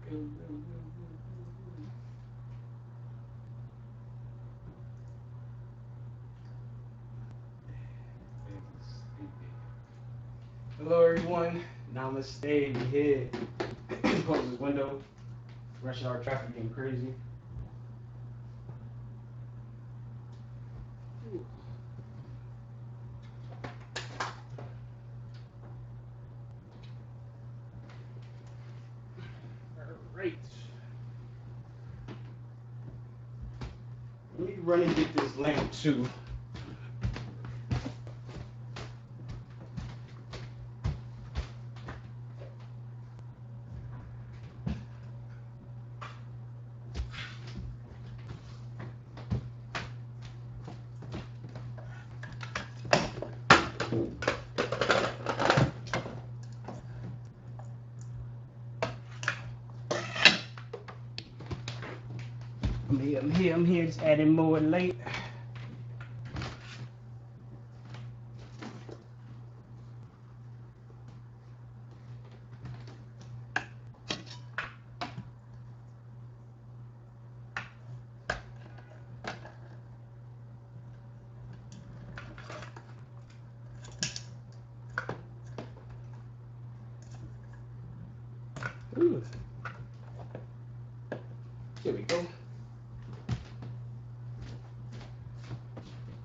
Go, go, go, go, go, go. Hello everyone, Namaste, we here. Close this window, rush hour traffic getting crazy. Alright. Let me run and get this lamp too. I'm here, just adding more light. Ooh. Here we go.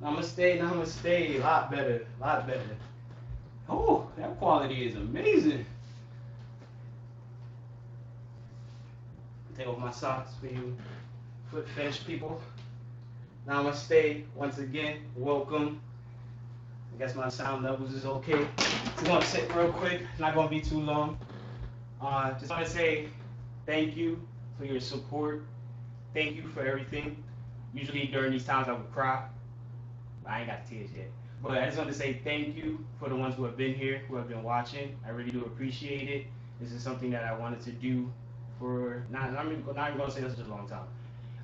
Namaste, namaste. A lot better, a lot better. Oh, that quality is amazing. Take off my socks for you foot fetish people. Namaste, once again, welcome. I guess my sound levels is okay. We're gonna sit real quick, not gonna be too long. Just wanna say thank you for your support. Thank you for everything. Usually during these times I would cry. I ain't got tears yet. But I just want to say thank you for the ones who have been here, who have been watching. I really do appreciate it. This is something that I wanted to do for not even gonna say this for a long time.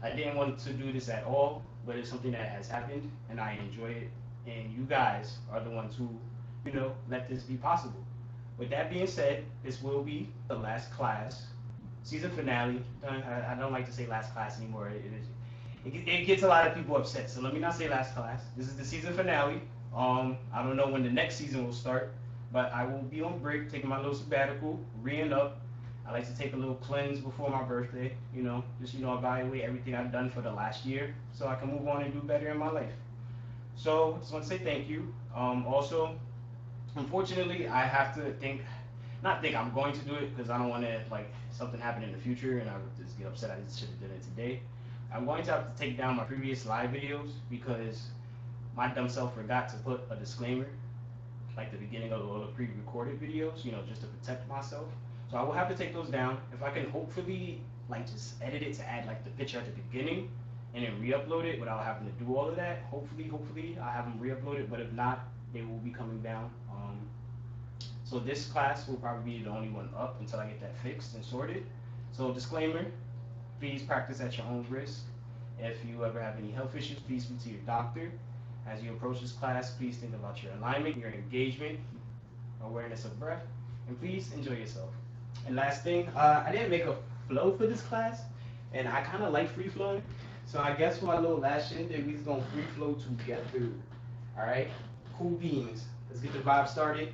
I didn't want to do this at all, but it's something that has happened and I enjoy it. And you guys are the ones who, let this be possible. With that being said, this will be the last class, season finale. I don't like to say last class anymore. It gets a lot of people upset. So let me not say last class. This is the season finale. I don't know when the next season will start, but I will be on break, taking my little sabbatical, reing up. I like to take a little cleanse before my birthday. Just evaluate everything I've done for the last year, so I can move on and do better in my life. So just want to say thank you. Also, unfortunately, I have to not think I'm going to do it because I don't want to like something happen in the future and I would just get upset. I just should have done it today. I'm going to have to take down my previous live videos because my dumb self forgot to put a disclaimer like the beginning of all the pre-recorded videos, just to protect myself. So I will have to take those down. If I can hopefully like just edit it to add like the picture at the beginning and then re-upload it without having to do all of that. Hopefully I have them re-uploaded, but if not, they will be coming down. So this class will probably be the only one up until I get that fixed and sorted. So disclaimer, please practice at your own risk. If you ever have any health issues, please speak to your doctor. As you approach this class, please think about your alignment, your engagement, awareness of breath, and please enjoy yourself. And last thing, I didn't make a flow for this class, and I kind of like free flowing. So I guess for my little last shindig, we just gonna free flow together. All right, cool beans. Let's get the vibe started.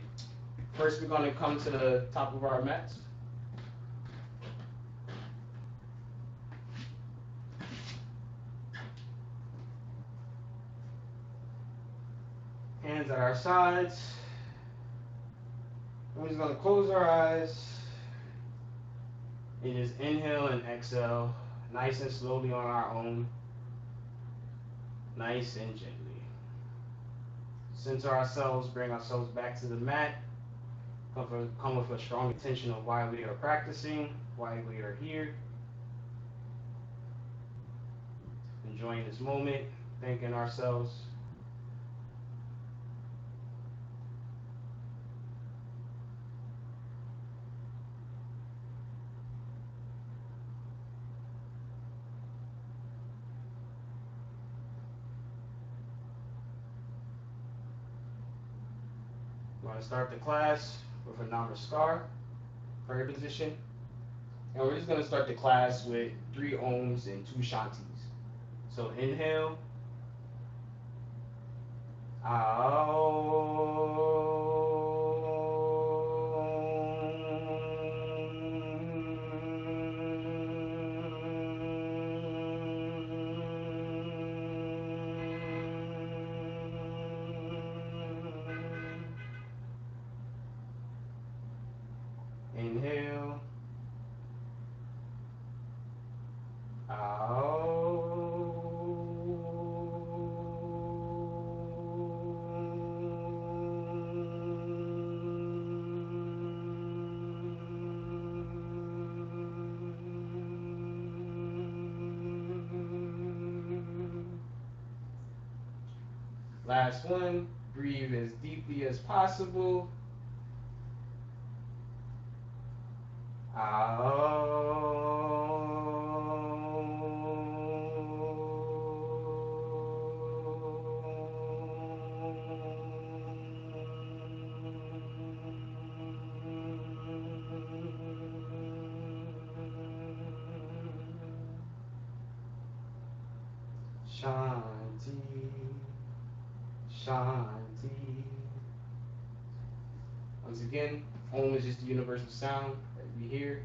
First, we're gonna come to the top of our mats. Hands at our sides. We're just gonna close our eyes and just inhale and exhale, nice and slowly on our own, nice and gently. Center ourselves, bring ourselves back to the mat. Come with a strong intention of why we are practicing, why we are here. Enjoying this moment, thanking ourselves. We're going to start the class with a namaskar, prayer position. And we're just going to start the class with 3 Oms and 2 Shantis. So inhale. Inhale. Last one, breathe as deeply as possible. Shanti, Shanti. Once again, Om is just the universal sound that we hear.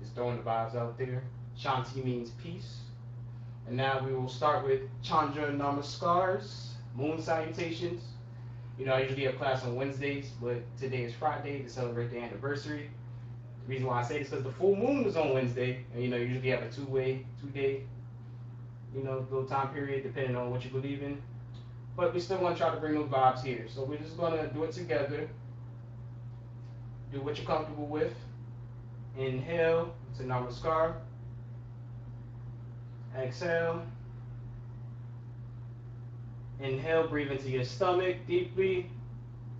Just throwing the vibes out there. Shanti means peace. And now we will start with Chandra Namaskars, moon salutations. You know, I usually have class on Wednesdays, but today is Friday to celebrate the anniversary. The reason why I say this is because the full moon was on Wednesday, and you know, you usually have a two-day, you know, little time period depending on what you believe in. But we still want to try to bring those vibes here. So we're just gonna do it together. Do what you're comfortable with. Inhale to Namaskar. Exhale. Inhale, breathe into your stomach deeply.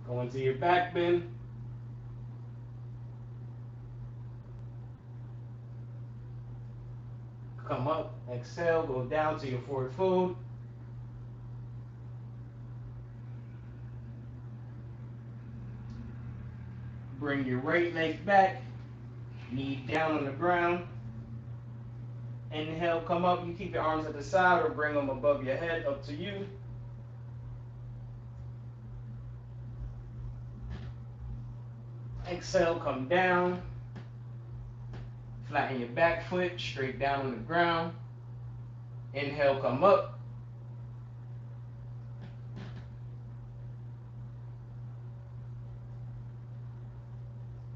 Go into your back bend. Come up, exhale, go down to your forward fold. Bring your right leg back, knee down on the ground. Inhale, come up. You keep your arms at the side or bring them above your head, up to you. Exhale, come down. Flatten your back foot, straight down on the ground. Inhale, come up.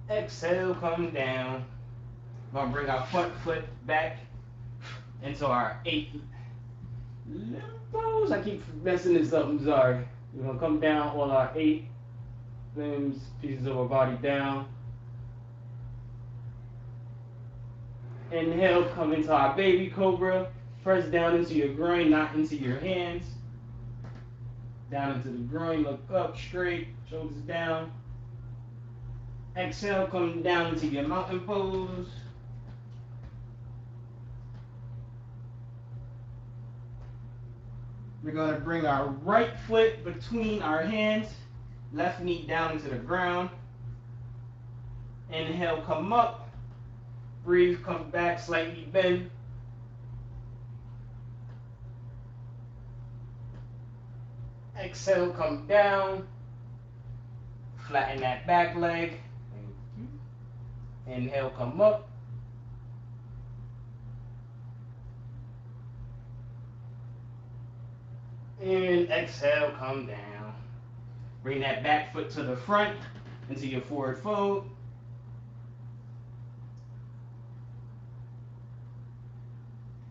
Exhale, come down. We're going to bring our front foot back into our 8 limbs. I keep messing this up, I'm sorry. We're going to come down on our 8 limbs, pieces of our body down. Inhale, come into our baby cobra. Press down into your groin, not into your hands. Down into the groin, look up, straight, shoulders down. Exhale, come down into your mountain pose. We're going to bring our right foot between our hands, left knee down into the ground. Inhale, come up. Breathe, come back, slightly bend. Exhale, come down. Flatten that back leg. Inhale, come up. And exhale, come down. Bring that back foot to the front into your forward fold.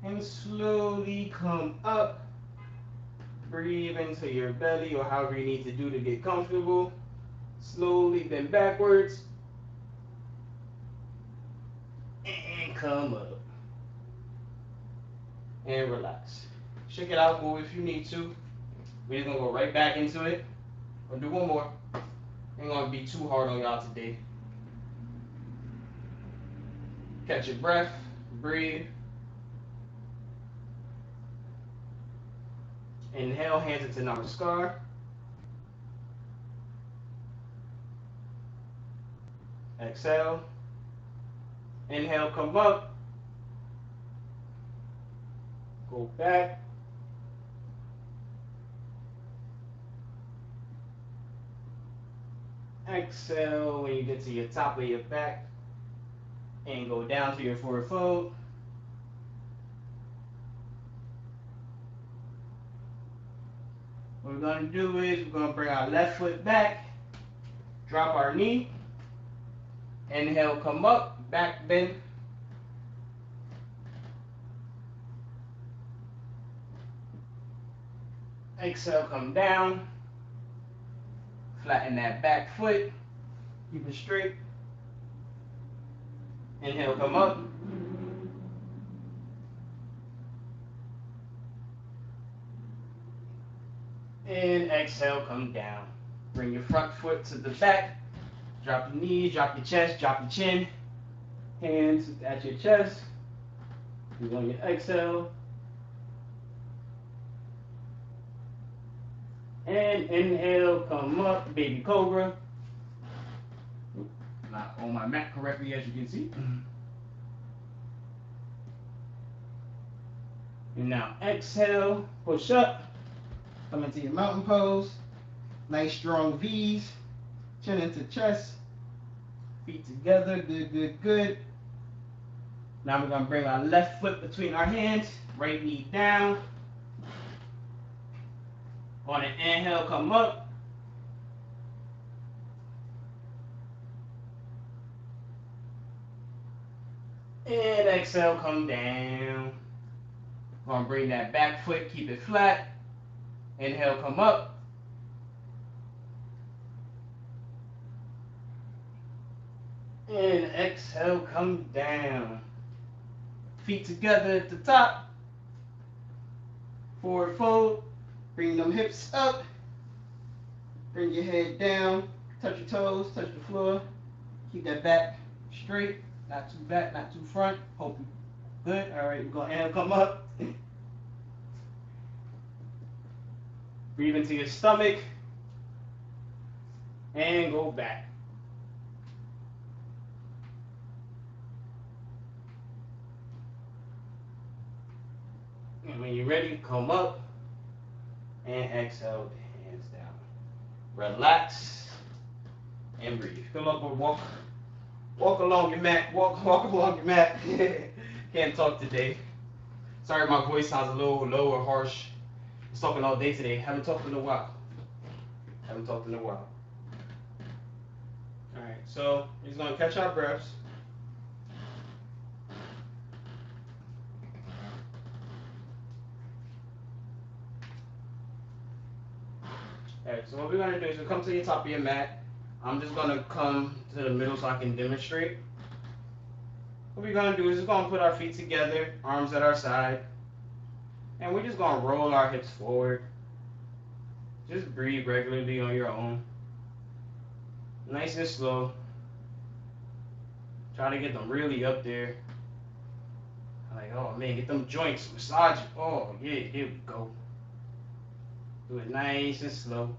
And slowly come up. Breathe into your belly or however you need to do to get comfortable. Slowly bend backwards. And come up. And relax. Shake it out, move if you need to. We're just going to go right back into it. Or do one more. Ain't going to be too hard on y'all today. Catch your breath. Breathe. Inhale, hands into Namaskar. Exhale. Inhale, come up. Go back. Exhale when you get to your top of your back. And go down to your forward fold. What we're going to do is we're going to bring our left foot back. Drop our knee. Inhale, come up. Back bend. Exhale, come down. Flatten that back foot. Keep it straight. Inhale, come up. And exhale, come down. Bring your front foot to the back. Drop your knee, drop your chest, drop your chin. Hands at your chest. You're on your exhale. And inhale, come up, baby cobra. Not on my mat correctly, as you can see. And now exhale, push up. Come into your mountain pose. Nice strong V's. Chin into chest. Feet together. Good, good, good. Now we're going to bring our left foot between our hands. Right knee down. On an inhale, come up. And exhale, come down. Gonna bring that back foot, keep it flat. Inhale, come up. And exhale, come down. Feet together at the top. Forward fold. Bring them hips up. Bring your head down. Touch your toes, touch the floor. Keep that back straight. Not too back, not too front. Hope you good. All right, we're going to inhale, come up. Breathe into your stomach. And go back. And when you're ready, come up. And exhale, hands down. Relax. And breathe. Come up or walk. Walk along your mat. Walk along your mat. Can't talk today. Sorry, my voice sounds a little low or harsh. I was talking all day today. Haven't talked in a while. All right, so we're just gonna catch our breaths. All right, so what we're gonna do is we'll come to the top of your mat. I'm just gonna come to the middle so I can demonstrate. What we're gonna do is just gonna put our feet together, arms at our side, and we're just gonna roll our hips forward. Just breathe regularly on your own. Nice and slow. Try to get them really up there. Like, oh man, get them joints, massage it. Oh yeah, here we go. Do it nice and slow.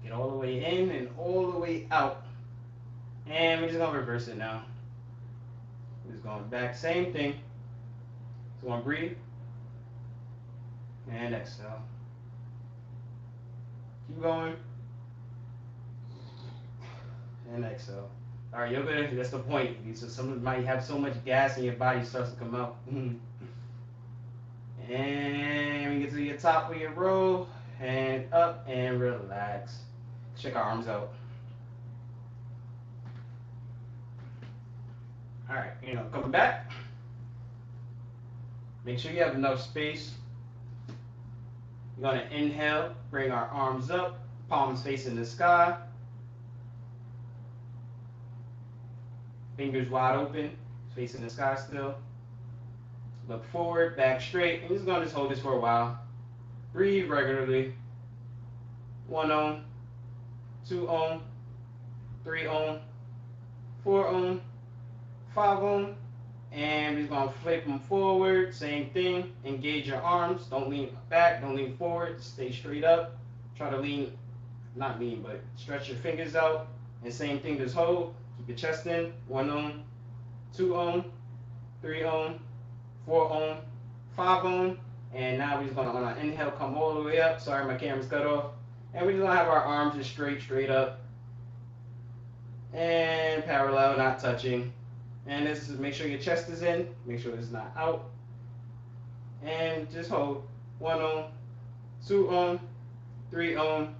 Get all the way in and all the way out. And we're just gonna reverse it now. We're just going back, same thing. So gonna breathe. And exhale. Keep going. And exhale. Alright, you're good. That's the point. So some might have so much gas in your body starts to come out. And we get to your top of your row. Hand up and relax. Check our arms out. Alright, coming back. Make sure you have enough space. We're going to inhale, bring our arms up, palms facing the sky. Fingers wide open, facing the sky still. Look forward, back straight. And just going to hold this for a while. Breathe regularly. 1 on, 2 on, 3 on, 4 on, 5 on. And we're just going to flip them forward. Same thing. Engage your arms. Don't lean back. Don't lean forward. Stay straight up. Try to lean, not lean, but stretch your fingers out. And same thing, just hold. Keep your chest in. 1 on, 2 on, 3 on, 4 on, 5 on. And now we're just gonna on our inhale come all the way up. Sorry, my camera's cut off. And we're just gonna have our arms just straight up. And parallel, not touching. And this is make sure your chest is in, make sure it's not out. And just hold 1 on, 2 on, 3 on,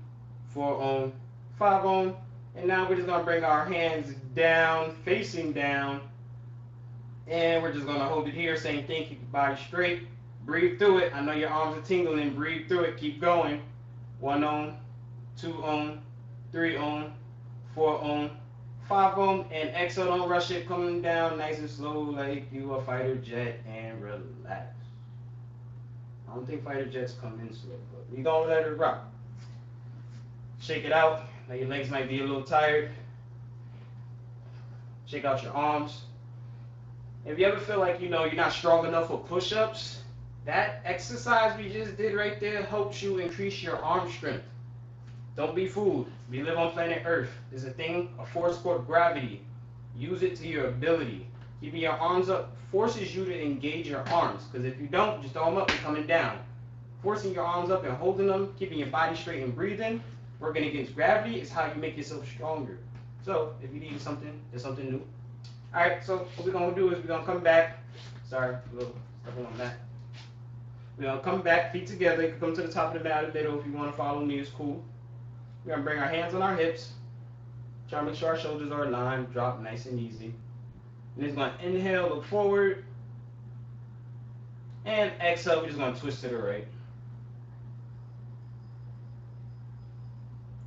4 on, 5 on. And now we're just gonna bring our hands down, facing down. And we're just gonna hold it here, same thing, keep your body straight. Breathe through it. I know your arms are tingling, breathe through it, keep going. 1 on, 2 on, 3 on, 4 on, 5 on, and exhale, don't rush it, coming down nice and slow like you a fighter jet, and relax. I don't think fighter jets come in slow, but we gonna let it rock. Shake it out. Now your legs might be a little tired. Shake out your arms. If you ever feel like you're not strong enough for push-ups, that exercise we just did right there helps you increase your arm strength. Don't be fooled. We live on planet Earth. There's a thing, a force called gravity. Use it to your ability. Keeping your arms up forces you to engage your arms. Because if you don't, just throw them up and coming down. Forcing your arms up and holding them, keeping your body straight and breathing, working against gravity is how you make yourself stronger. So if you need something, there's something new. Alright, so what we're going to do is we're going to come back. Sorry, a little stuff on my mat. We're going to come back, feet together. You can come to the top of the mat a little if you want to follow me, it's cool. We're going to bring our hands on our hips. Try to make sure our shoulders are aligned. Drop nice and easy. And then going to inhale, look forward. And exhale, we're just going to twist to the right.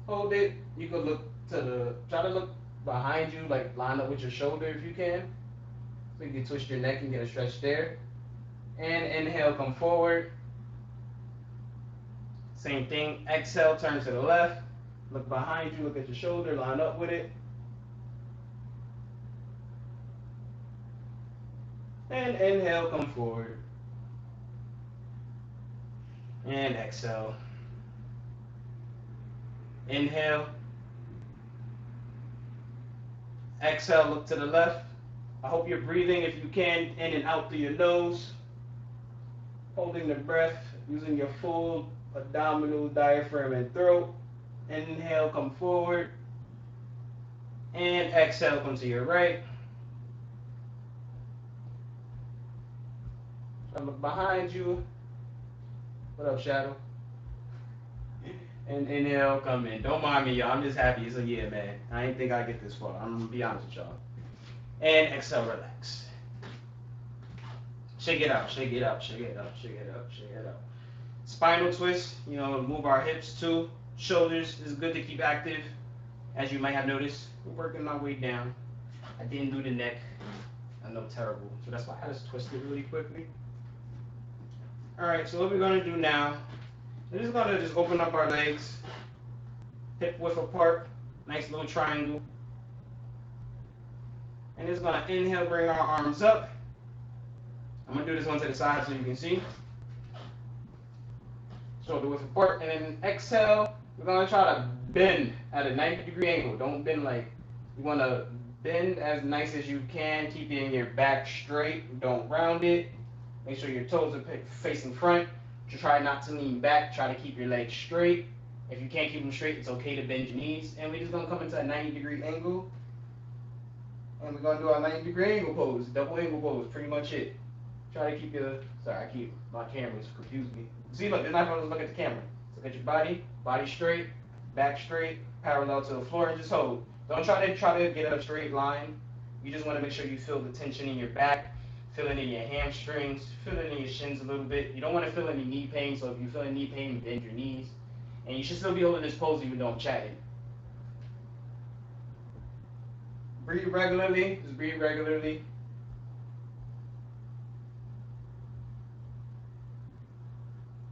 Hold it. You can look try to look behind you, like line up with your shoulder if you can. So you can twist your neck and get a stretch there. And inhale, come forward. Same thing. Exhale, turn to the left. Look behind you, look at your shoulder, line up with it. And inhale, come forward. And exhale. Inhale. Exhale, look to the left. I hope you're breathing, if you can, in and out through your nose. Holding the breath, using your full abdominal, diaphragm, and throat. Inhale, come forward. And exhale, come to your right. I look behind you. What up, Shadow? And inhale, come in. Don't mind me, y'all. I'm just happy it's a year, man. I didn't think I'd get this far. I'm going to be honest with y'all. And exhale, relax. Shake it out, shake it out, shake it out, shake it out, shake it out. Spinal twist, move our hips too. Shoulders is good to keep active. As you might have noticed, we're working our way down. I didn't do the neck. I know, terrible. So that's why I just twisted really quickly. Alright, so what we're going to do now, we're just going to open up our legs. Hip width apart. Nice little triangle. And just going to inhale, bring our arms up. I'm going to do this one to the side so you can see. Shoulder width apart. And then exhale, we're going to try to bend at a 90-degree angle. Don't bend like, you want to bend as nice as you can, keeping your back straight. Don't round it. Make sure your toes are facing front. Try not to lean back. Try to keep your legs straight. If you can't keep them straight, it's okay to bend your knees. And we're just going to come into a 90-degree angle. And we're going to do our 90-degree angle pose. Double angle pose. Pretty much it. Try to keep your... Sorry, my cameras confuse me. See, look, they're not going to look at the camera. Look at your body. Body straight. Back straight. Parallel to the floor. And just hold. Don't try to get a straight line. You just want to make sure you feel the tension in your back. Feel it in your hamstrings. Feel it in your shins a little bit. You don't want to feel any knee pain. So if you feel any knee pain, bend your knees. And you should still be holding this pose even though I'm chatting. Breathe regularly. Just breathe regularly.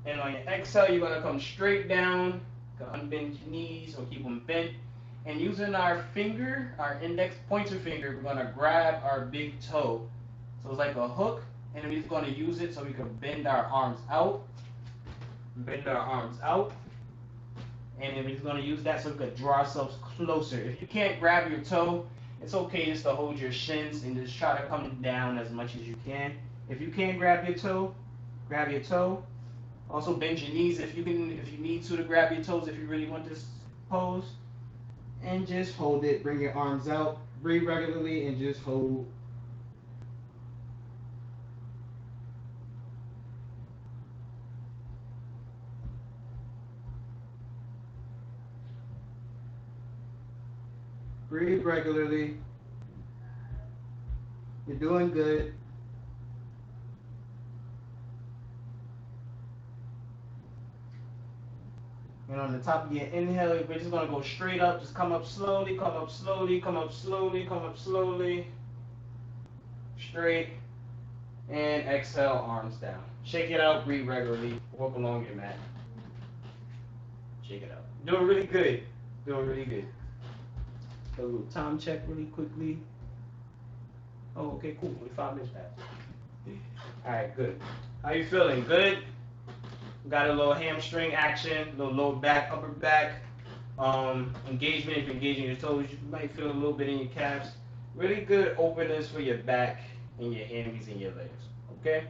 And on your exhale, you're going to come straight down. Unbend your knees or keep them bent. And using our finger, our index pointer finger, we're going to grab our big toe. So it's like a hook. And then we're just going to use it so we can bend our arms out. Bend our arms out. And then we're just going to use that so we can draw ourselves closer. If you can't grab your toe it's okay just to hold your shins and just try to come down as much as you can. If you can grab your toe, grab your toe. Also bend your knees if you need to grab your toes if you really want this pose. And just hold it. Bring your arms out. Breathe regularly and just hold. Breathe regularly. You're doing good. And on the top of your inhale, we're just gonna go straight up. Just come up slowly, come up slowly, come up slowly, come up slowly. Straight. And exhale, arms down. Shake it out, breathe regularly. Walk along your mat. Shake it out. Doing really good. Doing really good. A little time check really quickly. Oh, okay, cool. 45 minutes passed. Alright, good. How you feeling? Good? Got a little hamstring action, a little lower back, upper back engagement. If you're engaging your toes, you might feel a little bit in your calves. Really good openness for your back and your hammies and your legs. Okay?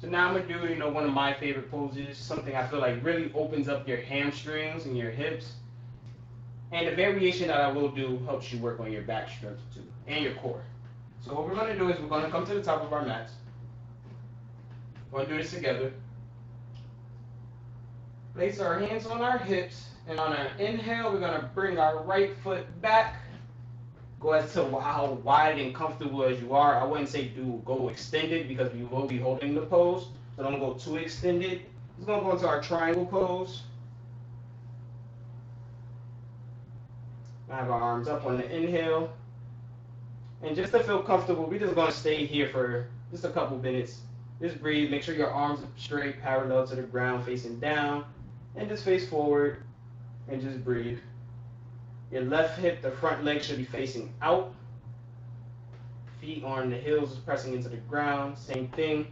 So now I'm gonna do, one of my favorite poses, something I feel like really opens up your hamstrings and your hips. And the variation that I will do helps you work on your back strength too, and your core. So what we're gonna do is we're gonna come to the top of our mats. We're gonna do this together. Place our hands on our hips, and on our inhale, we're gonna bring our right foot back. Go as to how wide and comfortable as you are. I wouldn't say go extended because we will be holding the pose. So don't go too extended. Just gonna go into our triangle pose. I have our arms up on the inhale. And just to feel comfortable, we're just gonna stay here for just a couple minutes. Just breathe, make sure your arms are straight, parallel to the ground, facing down. And just face forward and just breathe. Your left hip, the front leg should be facing out. Feet on the heels, pressing into the ground. Same thing,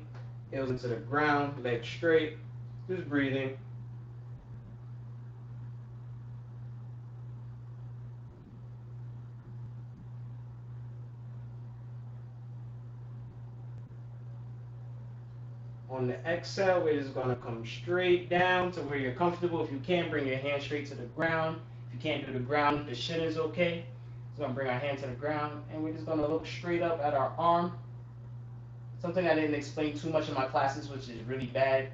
heels into the ground, legs straight. Just breathing. On the exhale, we're just going to come straight down to where you're comfortable. If you can, bring your hand straight to the ground. If you can't do the ground, the shin is okay. So I'm going to bring our hand to the ground, and we're just going to look straight up at our arm. Something I didn't explain too much in my classes, which is really bad,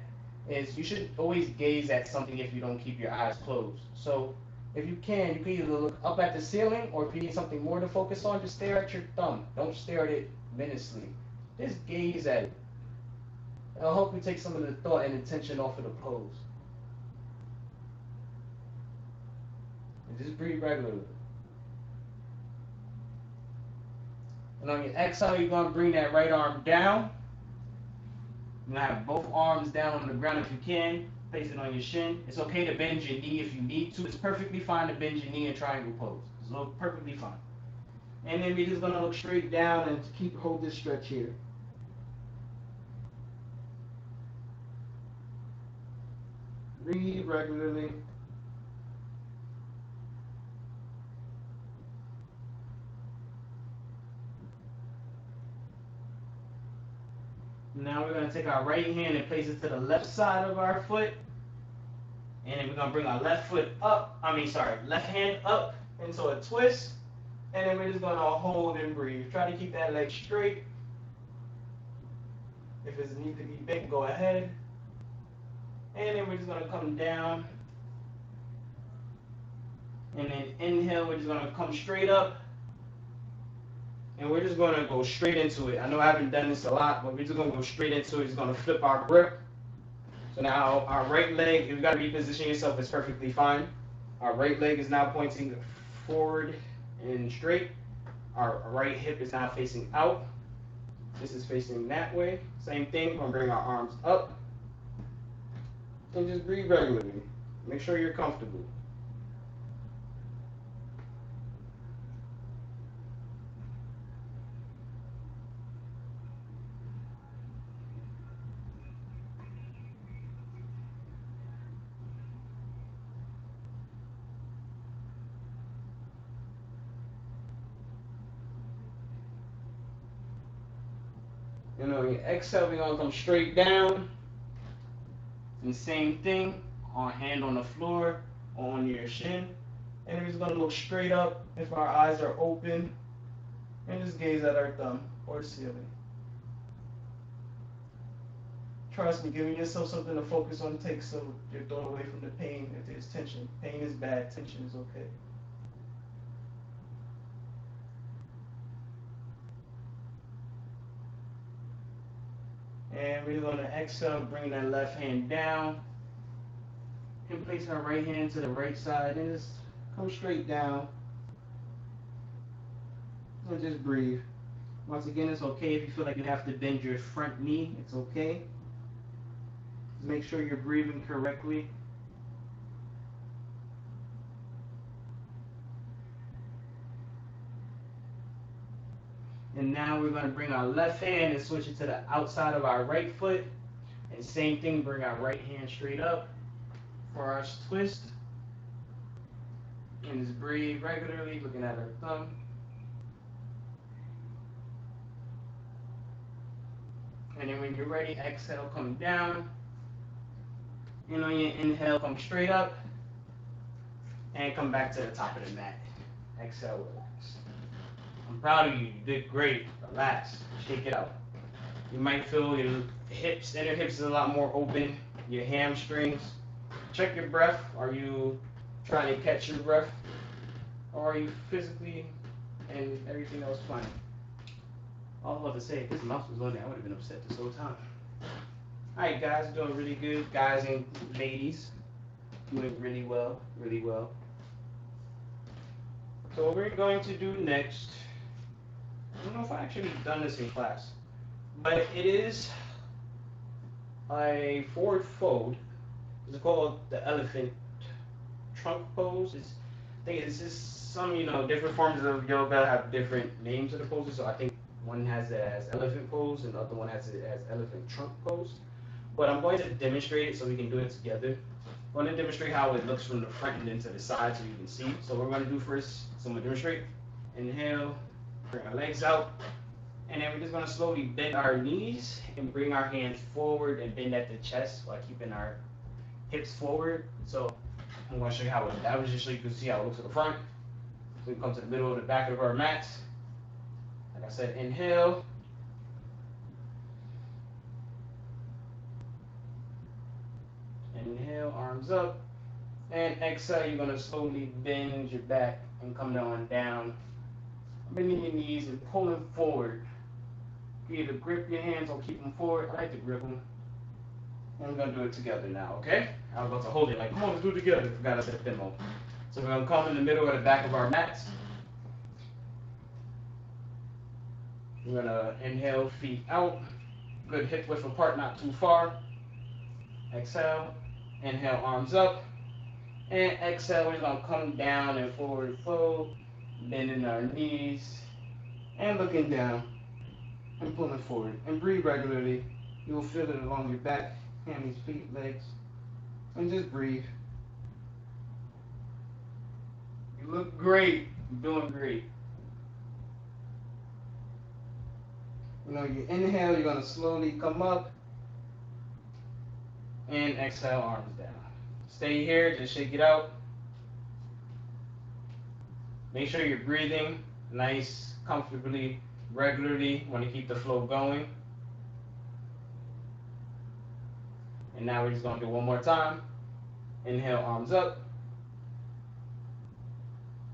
is you should always gaze at something if you don't keep your eyes closed. So if you can either look up at the ceiling, or if you need something more to focus on, just stare at your thumb. Don't stare at it menacingly. Just gaze at it. It'll help you take some of the thought and attention off of the pose. And just breathe regularly. And on your exhale, you're going to bring that right arm down. You're going to have both arms down on the ground if you can. Place it on your shin. It's okay to bend your knee if you need to. It's perfectly fine to bend your knee in triangle pose. It's perfectly fine. And then we're just going to look straight down and hold this stretch here. Breathe regularly. Now we're going to take our right hand and place it to the left side of our foot. And then we're going to bring our left hand up into a twist. And then we're just going to hold and breathe. Try to keep that leg straight. If it needs to be bent, go ahead. And then we're just going to come down. And then inhale, we're just going to come straight up. And we're just going to go straight into it. I know I haven't done this a lot, but we're just going to go straight into it. Just going to flip our grip. So now our right leg, you've got to reposition yourself, it's perfectly fine. Our right leg is now pointing forward and straight. Our right hip is now facing out. This is facing that way. Same thing, we're going to bring our arms up. And just breathe regularly. Make sure you're comfortable. You know, your exhale, we're gonna come straight down. And same thing, on hand on the floor, on your shin. And we're just gonna look straight up if our eyes are open. And just gaze at our thumb or the ceiling. Trust me, giving yourself something to focus on takes so your thought away from the pain if there's tension. Pain is bad, tension is okay. And we're going to exhale, bring that left hand down. And place our right hand to the right side and just come straight down. And just breathe. Once again, it's okay if you feel like you have to bend your front knee. It's okay. Just make sure you're breathing correctly. And now we're going to bring our left hand and switch it to the outside of our right foot. And same thing, bring our right hand straight up for our twist. And just breathe regularly, looking at our thumb. And then when you're ready, exhale, come down. And on your inhale, come straight up. And come back to the top of the mat. Exhale, relax. I'm proud of you. You did great. Relax. Shake it out. You might feel your hips, inner hips is a lot more open. Your hamstrings. Check your breath. Are you trying to catch your breath? Or are you physically and everything else fine? I was about to say, if this mouse was on there, I would have been upset this whole time. Alright guys, doing really good. Guys and ladies, doing really well, really well. So what we're going to do next, I don't know if I actually done this in class, but it is a forward fold. It's called the elephant trunk pose. I think it's just some, different forms of yoga have different names of the poses. So I think one has it as elephant pose and the other one has it as elephant trunk pose. But I'm going to demonstrate it so we can do it together. I'm going to demonstrate how it looks from the front and then to the side so you can see. So what we're going to do first, so I'm going to demonstrate. Inhale, bring our legs out. And then we're just going to slowly bend our knees and bring our hands forward and bend at the chest while keeping our hips forward. So I'm going to show you how it looks. Just so you can see how it looks at the front. So we come to the middle of the back of our mats. Like I said, inhale. Inhale, arms up. And exhale, you're going to slowly bend your back and come down. Bending your knees and pulling forward. You either grip your hands or keep them forward. I like to grip them. And we're going to do it together now, okay? I was about to hold it like, come on, let's do it together. Forgot I said demo. So we're going to come in the middle of the back of our mats. We're going to inhale, feet out. Good hip width apart, not too far. Exhale. Inhale, arms up. And exhale, we're going to come down and forward fold. Bending our knees. And looking down. And pulling forward. And breathe regularly. You'll feel it along your back, hands, feet, legs. And just breathe. You look great. You're doing great. You inhale, you're going to slowly come up. And exhale, arms down. Stay here, just shake it out. Make sure you're breathing nice, comfortably, regularly. You want to keep the flow going. And now we're just going to do one more time. Inhale, arms up.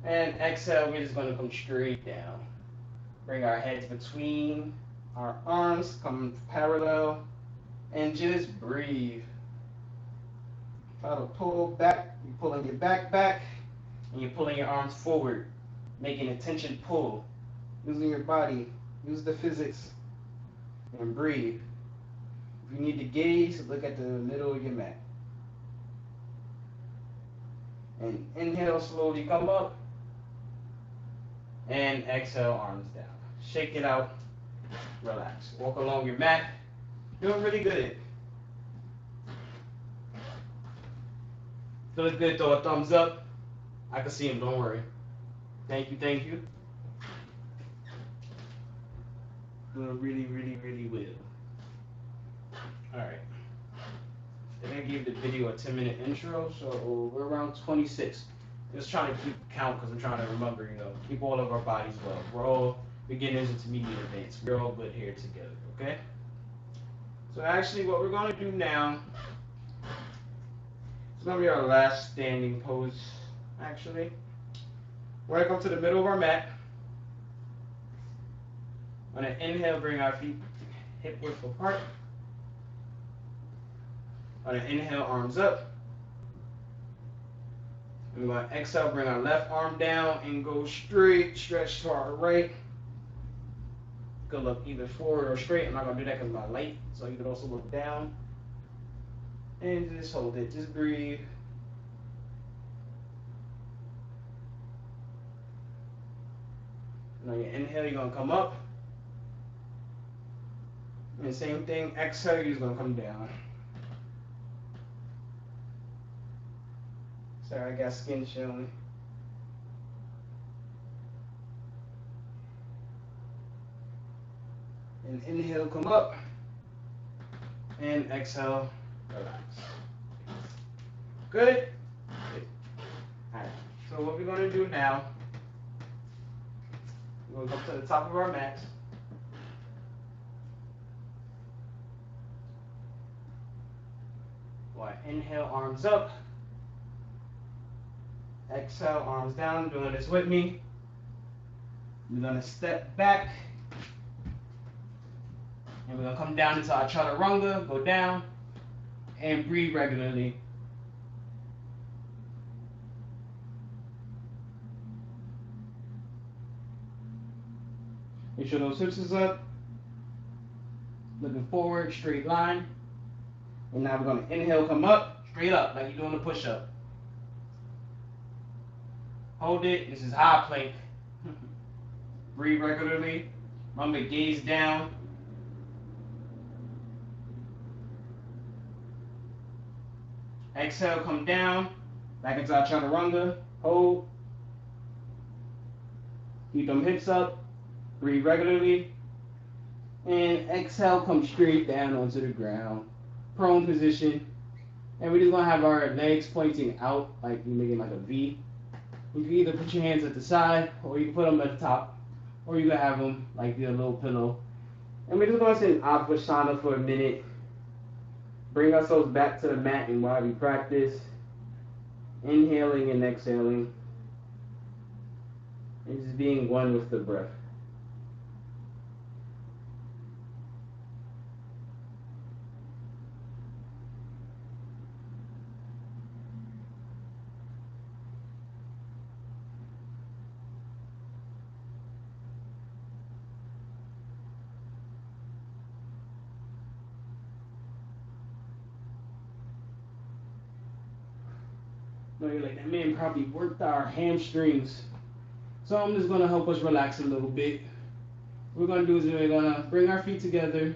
And exhale, we're just going to come straight down. Bring our heads between our arms, come parallel, and just breathe. Try to pull back. You're pulling your back, and you're pulling your arms forward, making a tension pull. Using your body, use the physics, and breathe. If you need to gaze, look at the middle of your mat. And inhale, slowly come up. And exhale, arms down. Shake it out. Relax. Walk along your mat. Doing really good. Feels good, throw a thumbs up. I can see him, don't worry. Thank you, thank you. Doing really, really, really well. Alright. I think I gave the video a 10-minute intro, so we're around 26. Just trying to keep count because I'm trying to remember, keep all of our bodies well. We're all beginners, intermediate, advanced. We're all good here together, okay? So actually what we're going to do now, it's going to be our last standing pose, actually. We're going to come to the middle of our mat. On an inhale, bring our feet hip width apart. On an inhale, arms up. And we're going to exhale, bring our left arm down and go straight, stretch to our right. Could look either forward or straight. I'm not going to do that because of my light. So you can also look down. And just hold it. Just breathe. And on your inhale, you're going to come up. And same thing, exhale, you're just going to come down. Sorry, I got skin showing. And inhale, come up. And exhale, relax. Good? Good. Alright, so what we're going to do now, we're going to come to the top of our mat. Inhale, arms up. Exhale, arms down. Doing this with me. We're going to step back. And we're going to come down into our chaturanga. Go down. And breathe regularly. Make sure those hips is up. Looking forward, straight line. And now we're going to inhale, come up, straight up, like you're doing a push-up. Hold it. This is high plank. Breathe regularly. Remember, gaze down. Exhale, come down. Back into our chaturanga. Hold. Keep them hips up. Breathe regularly. And exhale, come straight down onto the ground. Prone position, and we're just gonna have our legs pointing out, like you're making like a V. You can either put your hands at the side, or you can put them at the top, or you can have them like a little pillow. And we're just gonna sit in Avasana for a minute. Bring ourselves back to the mat, and while we practice, inhaling and exhaling, and just being one with the breath. You're like, that man probably worked our hamstrings. So I'm just going to help us relax a little bit. What we're going to do is we're going to bring our feet together.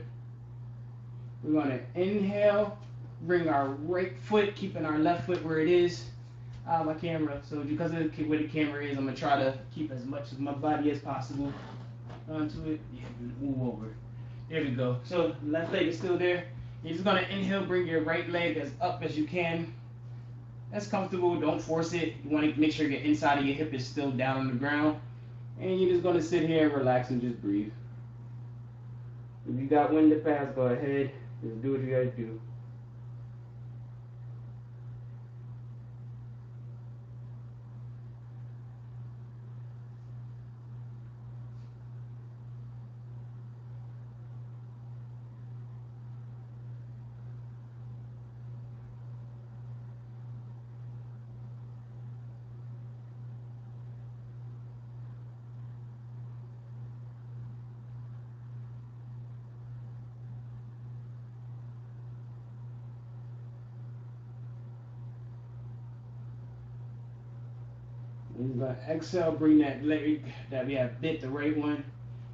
We're going to inhale, bring our right foot, keeping our left foot where it is. My camera. So because of where the camera is, I'm going to try to keep as much of my body as possible onto it. Yeah, move over. There we go. So left leg is still there. You're just going to inhale, bring your right leg as up as you can. That's comfortable. Don't force it. You want to make sure your inside of your hip is still down on the ground. And you're just going to sit here and relax and just breathe. If you got wind to pass, go ahead. Just do what you got to do. We're going to exhale, bring that leg that we have bent, the right one.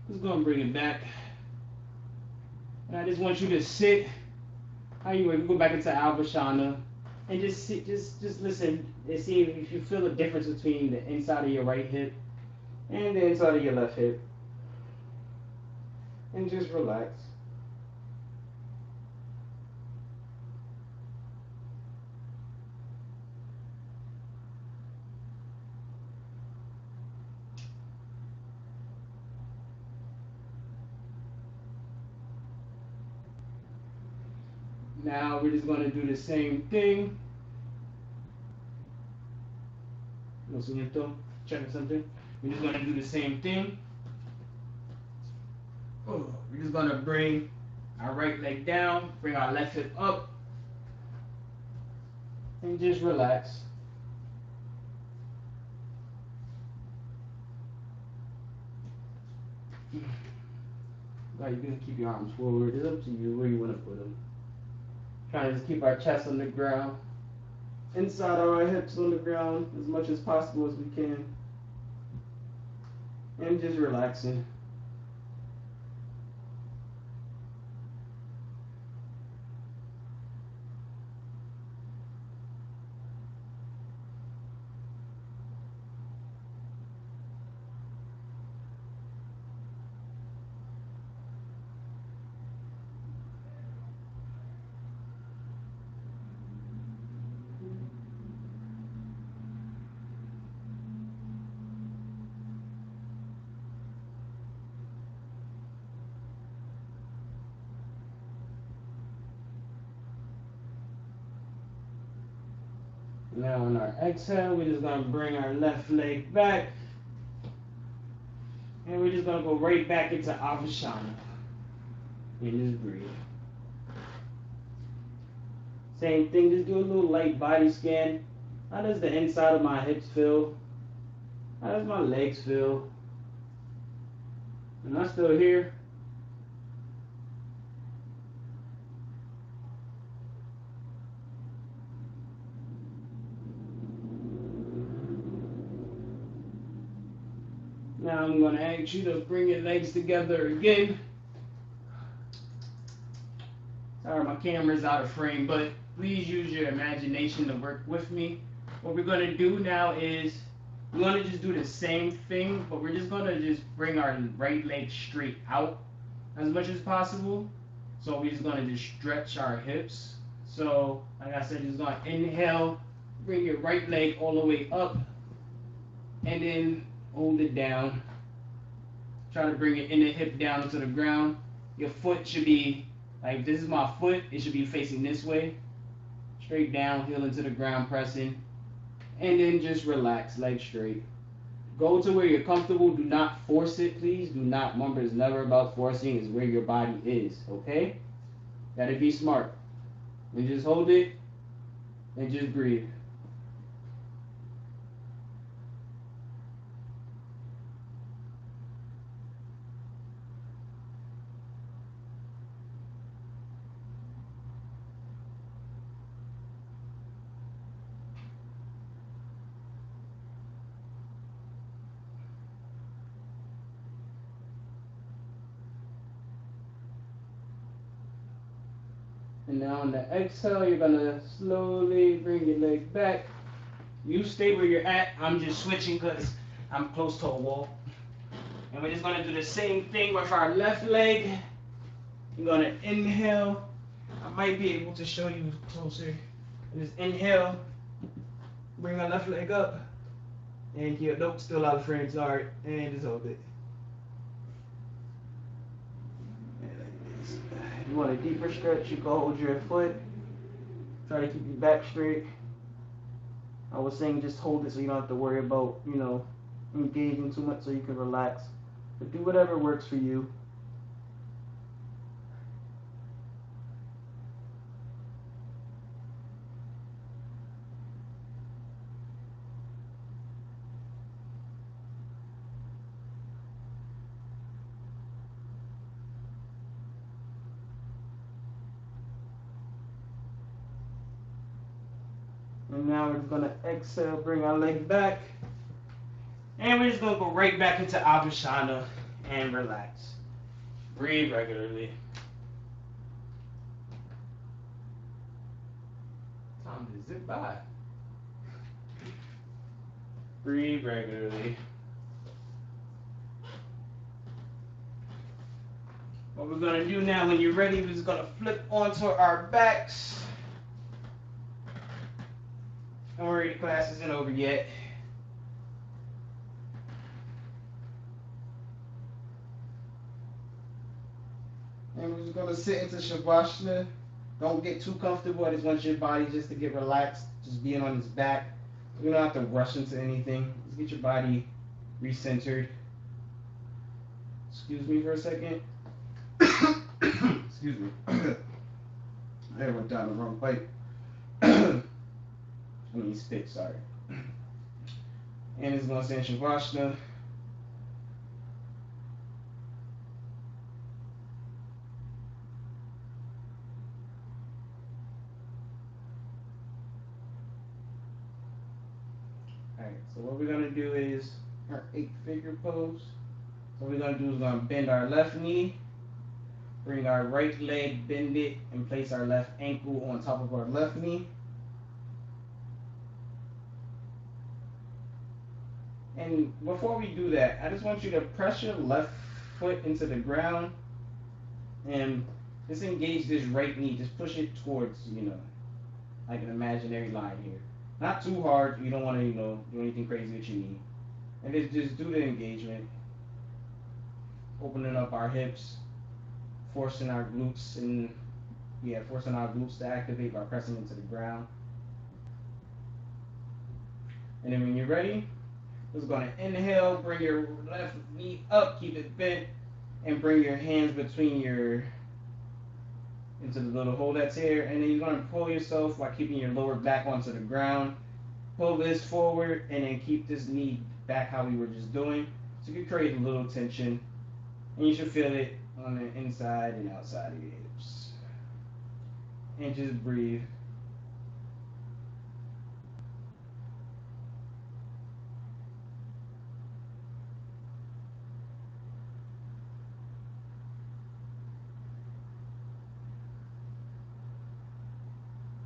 Just going to bring it back. And I just want you to sit. How you go back into Avasana and just sit, just listen and see if you feel a difference between the inside of your right hip and the inside of your left hip. and just relax. Now we're just going to do the same thing. Lo siento, checking something. We're just going to do the same thing. We're just going to bring our right leg down, bring our left hip up, and just relax. Now you can keep your arms forward. It's up to you where you want to put them. Trying to just keep our chest on the ground, inside our hips on the ground as much as possible as we can, and just relaxing. Now on our exhale, we're just going to bring our left leg back. And we're just going to go right back into Avasana. And just breathe. Same thing, just do a little light body scan. How does the inside of my hips feel? How does my legs feel? Am I still here? Now I'm going to ask you to bring your legs together again. Sorry, my camera's out of frame, but please use your imagination to work with me. What we're going to do now is we're going to just do the same thing, but we're just going to just bring our right leg straight out as much as possible. So we're just going to just stretch our hips. So, like I said, just going to inhale, bring your right leg all the way up, and then hold it down. Try to bring your inner hip down to the ground. Your foot should be, like if this is my foot, it should be facing this way. Straight down, heel into the ground, pressing. And then just relax, legs straight. Go to where you're comfortable. Do not force it, please. Do not. Remember, it's never about forcing. It's where your body is, okay? Gotta be smart. And just hold it and just breathe. And now on the exhale, you're gonna slowly bring your leg back. You stay where you're at. I'm just switching because I'm close to a wall. And we're just gonna do the same thing with our left leg. You're gonna inhale. I might be able to show you closer. Just inhale. Bring our left leg up. And here, nope, still out of frame, sorry. And just hold it. If you want a deeper stretch, you can hold your foot. Try to keep your back straight. I was saying just hold it so you don't have to worry about, engaging too much so you can relax. But do whatever works for you. And now we're just going to exhale, bring our leg back. And we're just going to go right back into Avasana and relax. Breathe regularly. Time to zip by. Breathe regularly. What we're gonna do now, when you're ready, we're just gonna flip onto our backs. Don't worry, the class isn't over yet. And we're just gonna sit into Shavasana. Don't get too comfortable. I just want your body just to get relaxed, just being on its back. You don't have to rush into anything. Just get your body recentered. Excuse me for a second. Excuse me. I went down the wrong pipe. I mean spit, sorry. And it's gonna say in Shavasana. Alright, so what we're gonna do is our 8-figure pose. So what we're gonna do is we're gonna bend our left knee, bring our right leg, bend it, and place our left ankle on top of our left knee. And before we do that, I just want you to press your left foot into the ground and just engage this right knee. Just push it towards, like an imaginary line here. Not too hard. You don't want to, do anything crazy with your knee. And just do the engagement. Opening up our hips, forcing our glutes to activate by pressing into the ground. And then when you're ready, just going to inhale, bring your left knee up, keep it bent, and bring your hands into the little hole that's here. And then you're going to pull yourself by keeping your lower back onto the ground. Pull this forward, and then keep this knee back how we were just doing. So you can create a little tension, and you should feel it on the inside and outside of your hips. And just breathe.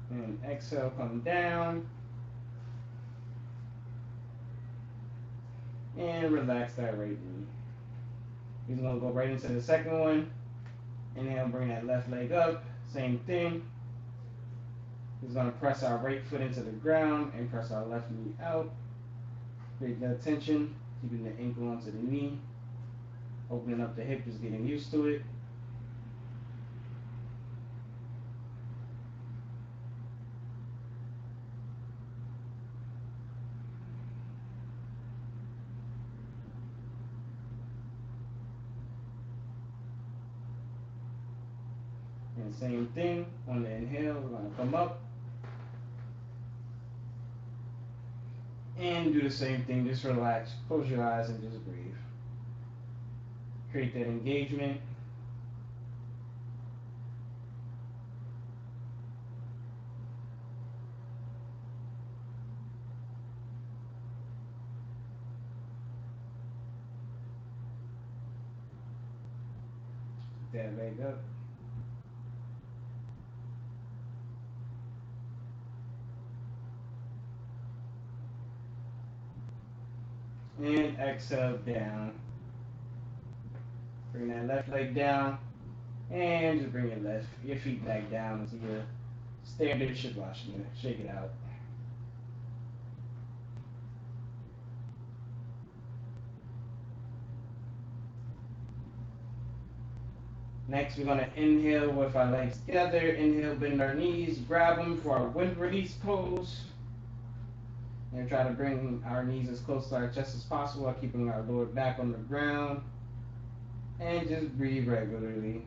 And exhale, come down. And relax that right knee. We're going to go right into the second one. Inhale, bring that left leg up. Same thing. We're going to press our right foot into the ground and press our left knee out. Create that tension, keeping the ankle onto the knee. Opening up the hip, just getting used to it. And same thing, on the inhale, we're going to come up. And do the same thing, just relax, close your eyes and just breathe. Create that engagement. Pick that leg up. And exhale down. Bring that left leg down. And just bring your feet back down into your standard Shavasana. Shake it out. Next, we're going to inhale with our legs together. Inhale, bend our knees, grab them for our wind release pose. And try to bring our knees as close to our chest as possible while keeping our lower back on the ground. And just breathe regularly.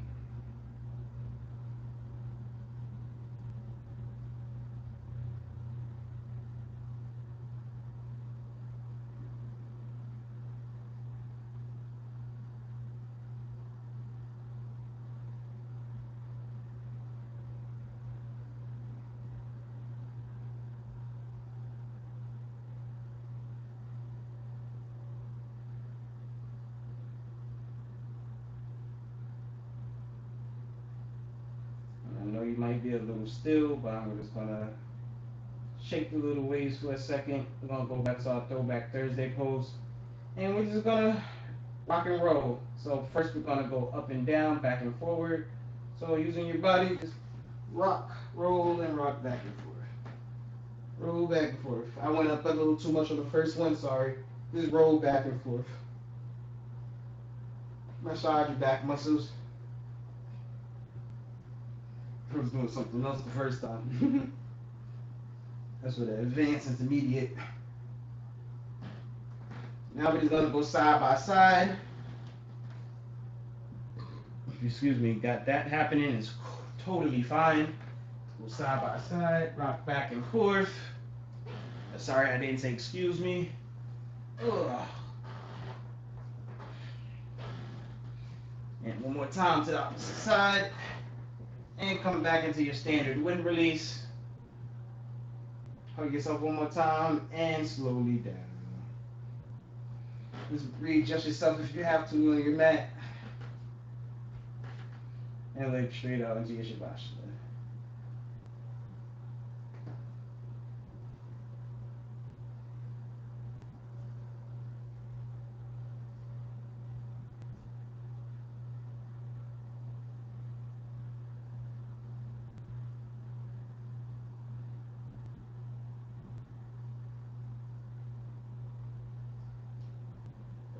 You might be a little still, but I'm just gonna shake the little waves for a second. We're gonna go back to our throwback Thursday pose, and we're just gonna rock and roll. So first we're gonna go up and down, back and forward. So using your body, just rock, roll, and rock back and forth. Roll back and forth. I went up a little too much on the first one, sorry. Just roll back and forth. Massage your back muscles. I was doing something else the first time. That's what the advanced intermediate. Now we're just gonna go side by side. Excuse me, got that happening. It's totally fine. Go side by side, rock back and forth. Sorry, I didn't say excuse me. Ugh. And one more time to the opposite side. And coming back into your standard wind release. Hug yourself one more time and slowly down. Just readjust yourself if you have to on your mat. And leg straight out into your Shavasana.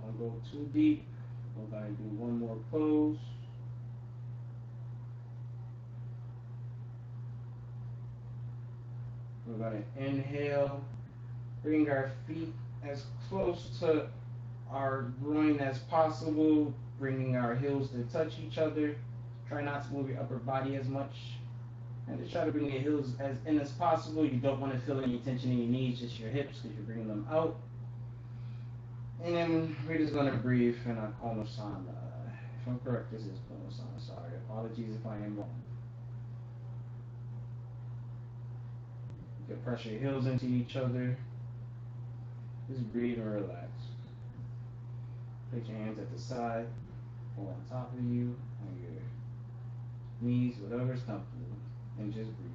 Don't go too deep. We're going to do one more pose. We're going to inhale, bring our feet as close to our groin as possible, bringing our heels to touch each other. Try not to move your upper body as much. And just try to bring your heels as in as possible. You don't want to feel any tension in your knees, just your hips, because you're bringing them out. And then we're just going to breathe in our Konasana. If I'm correct, this is Konasana. Sorry. Apologies if I am wrong. You can press your heels into each other. Just breathe and relax. Put your hands at the side or on top of you, on your knees, whatever's comfortable, and just breathe.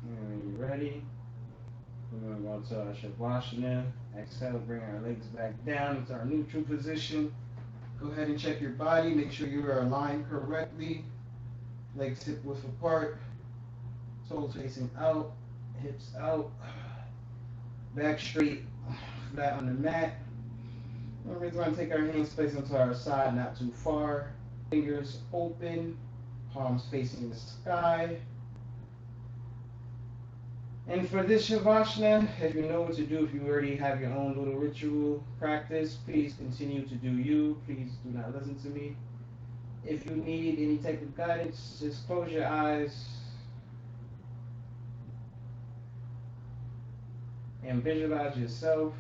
And when you're ready, we're going to go to our Shavasana. Exhale, bring our legs back down into our neutral position. Go ahead and check your body. Make sure you are aligned correctly. Legs hip width apart. Toes facing out. Hips out. Back straight. Flat on the mat. And we're going to take our hands placed onto our side, not too far. Fingers open. Palms facing the sky. And for this Shavasana, if you know what to do, if you already have your own little ritual practice, please continue to do you. Please do not listen to me. If you need any type of guidance, just close your eyes and visualize yourself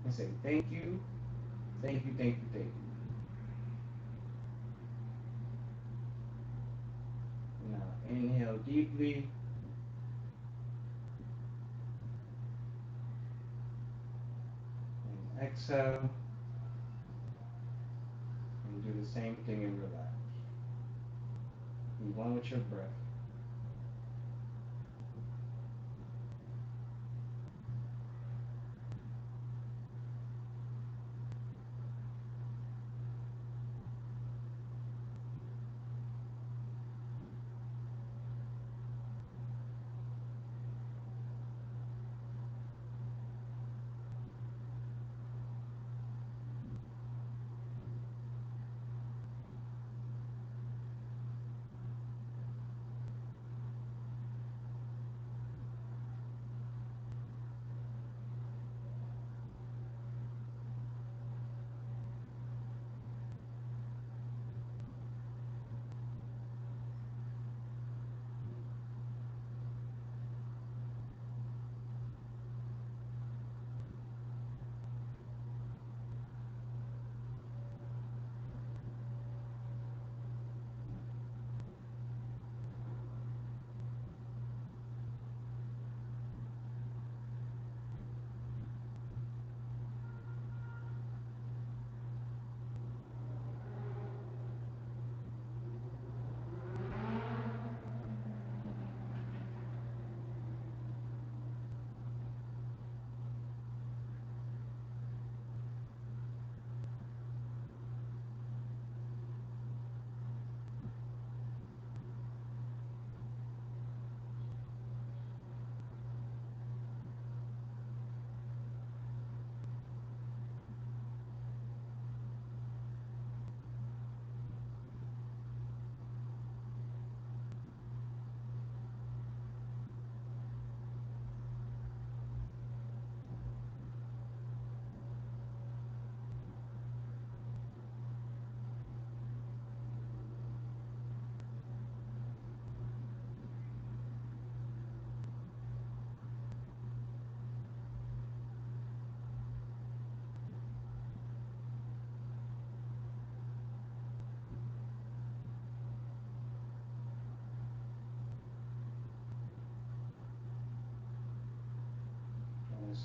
and say thank you, thank you, thank you, thank you. Now inhale deeply. And exhale. And do the same thing and relax. Be one with your breath.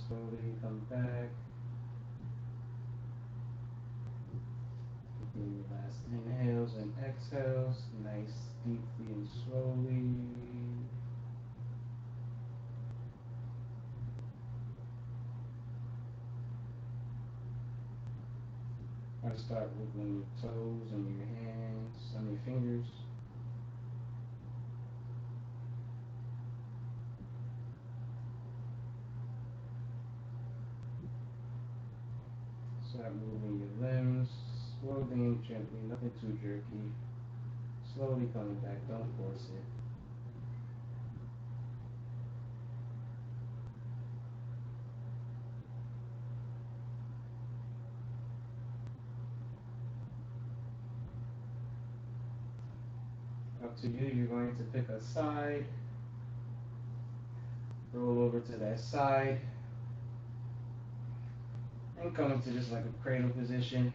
slowly come back. Taking your last inhales and exhales, nice, deeply and slowly. Try to start wiggling your toes and your hands on your fingers. Start moving your limbs slowly and gently, nothing too jerky. Slowly coming back, don't force it. Up to you, you're going to pick a side, roll over to that side, and come into just like a cradle position.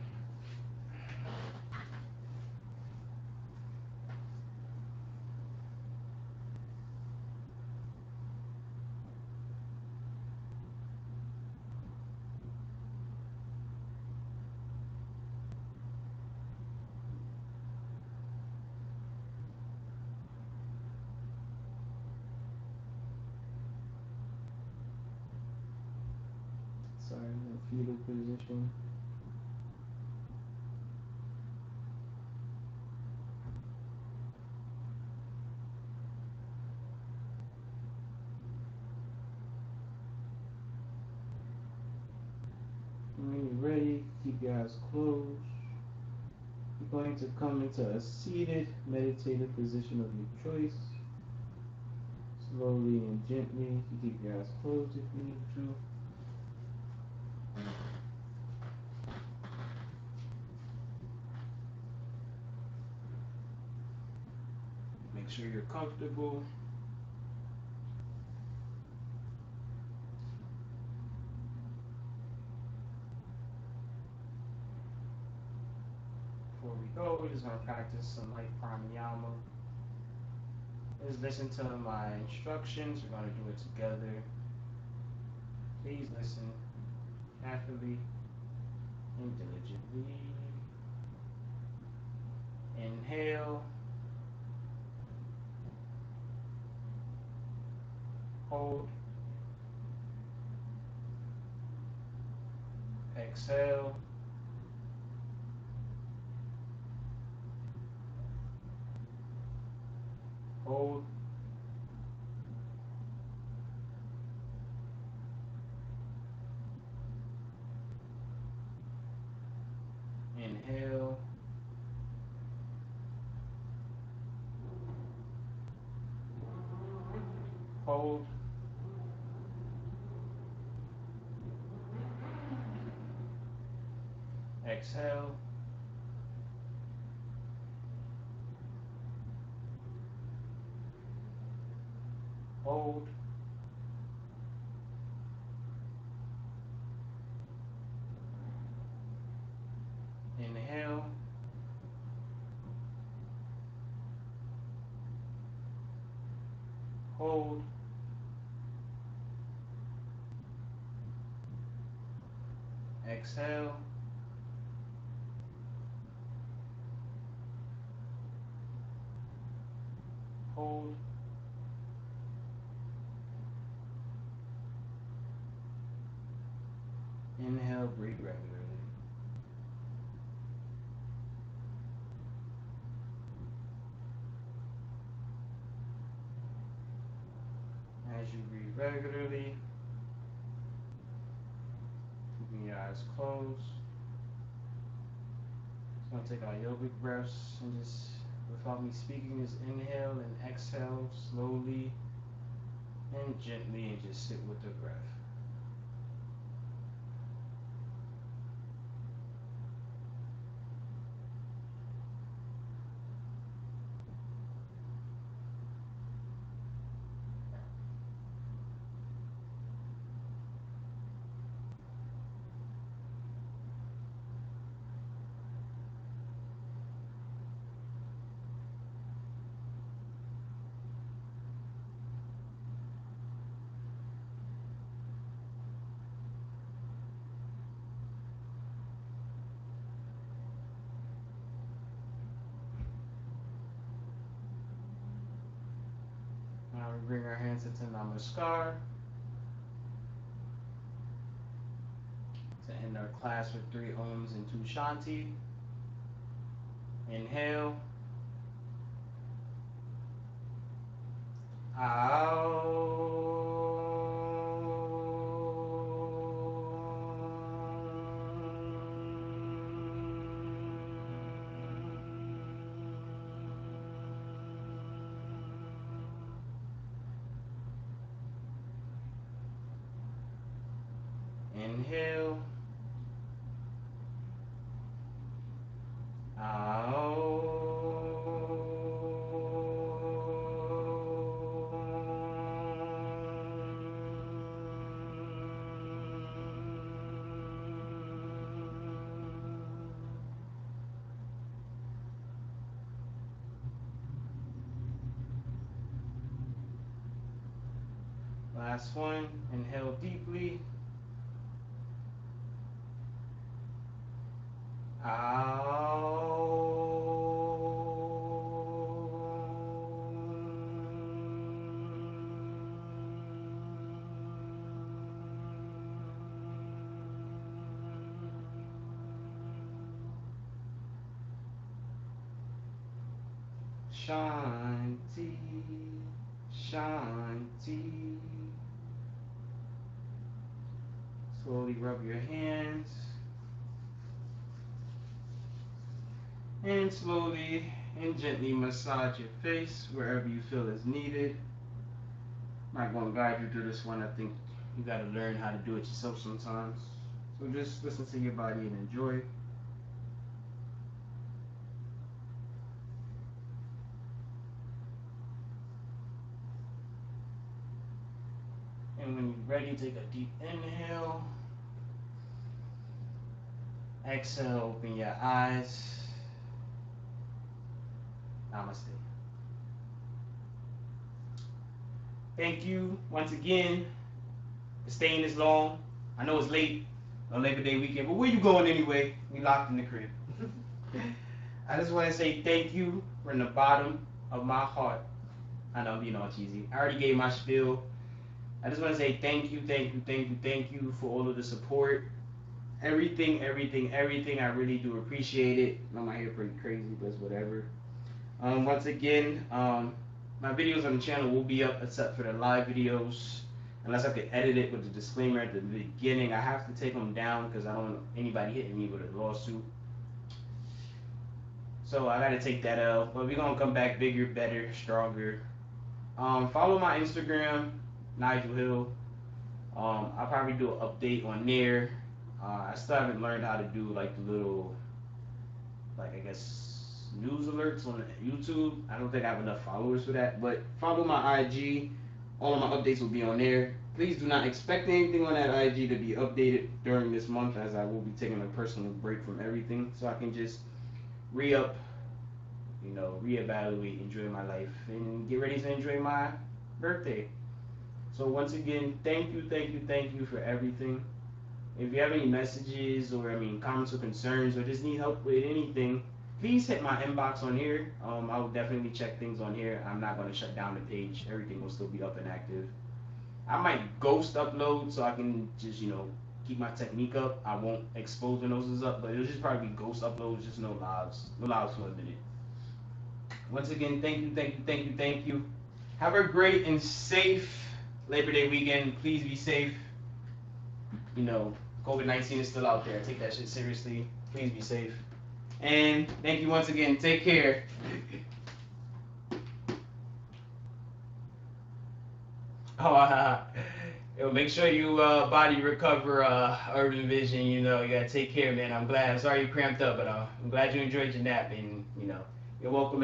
Sorry, in a fetal position. When you're ready, keep your eyes closed. You're going to come into a seated meditative position of your choice. Slowly and gently. You keep your eyes closed if you need to. Make sure you're comfortable. Before we go, we're just going to practice some light pranayama. Just listen to my instructions. We're going to do it together. Please listen carefully and diligently. Inhale. Hold. Exhale. Hold. Inhale. Hold. Exhale. Hold. Inhale. Hold. Exhale. Hold. Inhale, breathe regularly. As you breathe regularly, keeping your eyes closed. Just gonna take our yogic breaths and just, without me speaking, just inhale and exhale slowly and gently and just sit with the breath. we bring our hands into Namaskar to end our class with 3 Ohms and 2 Shanti. Inhale. Out. Inhale. Out. Last one. Inhale deeply. Out. Shanti, Shanti. Slowly rub your hands. And slowly and gently massage your face wherever you feel is needed. I'm not going to guide you through this one. I think you got to learn how to do it yourself sometimes. So just listen to your body and enjoy. And when you're ready, take a deep inhale. Exhale, open your eyes. Namaste. Thank you once again for staying this long. I know it's late on Labor Day weekend, but where you going anyway? We locked in the crib. I just want to say thank you from the bottom of my heart. I know I'm being all cheesy. I already gave my spiel. I just want to say thank you, thank you, thank you, thank you for all of the support. Everything. I really do appreciate it. I know my hair pretty crazy, but it's whatever. Once again, my videos on the channel will be up except for the live videos. Unless I could edit it with the disclaimer at the beginning. I have to take them down because I don't want anybody hitting me with a lawsuit. So I gotta take that out. But we're gonna come back bigger, better, stronger. Follow my Instagram, Nigel Hill. I'll probably do an update on there. I still haven't learned how to do like the little, like I guess, news alerts on YouTube. I don't think I have enough followers for that, but follow my IG. All of my updates will be on there. Please do not expect anything on that IG to be updated during this month, as I will be taking a personal break from everything, so I can just re-up, reevaluate, enjoy my life, and get ready to enjoy my birthday. So once again, thank you for everything. If you have any messages or comments or concerns or just need help with anything, please hit my inbox on here. I will definitely check things on here. I'm not going to shut down the page. Everything will still be up and active. I might ghost upload so I can just, keep my technique up. I won't expose when those is up, but it'll just probably be ghost uploads, just no lives. No lives for a minute. Once again, thank you. Have a great and safe Labor Day weekend. Please be safe. COVID-19 is still out there. Take that shit seriously. Please be safe. And thank you once again. Take care. Make sure you body recover urban vision. You gotta take care, man. I'm glad. I'm sorry you cramped up, but I'm glad you enjoyed your nap, and you're welcome.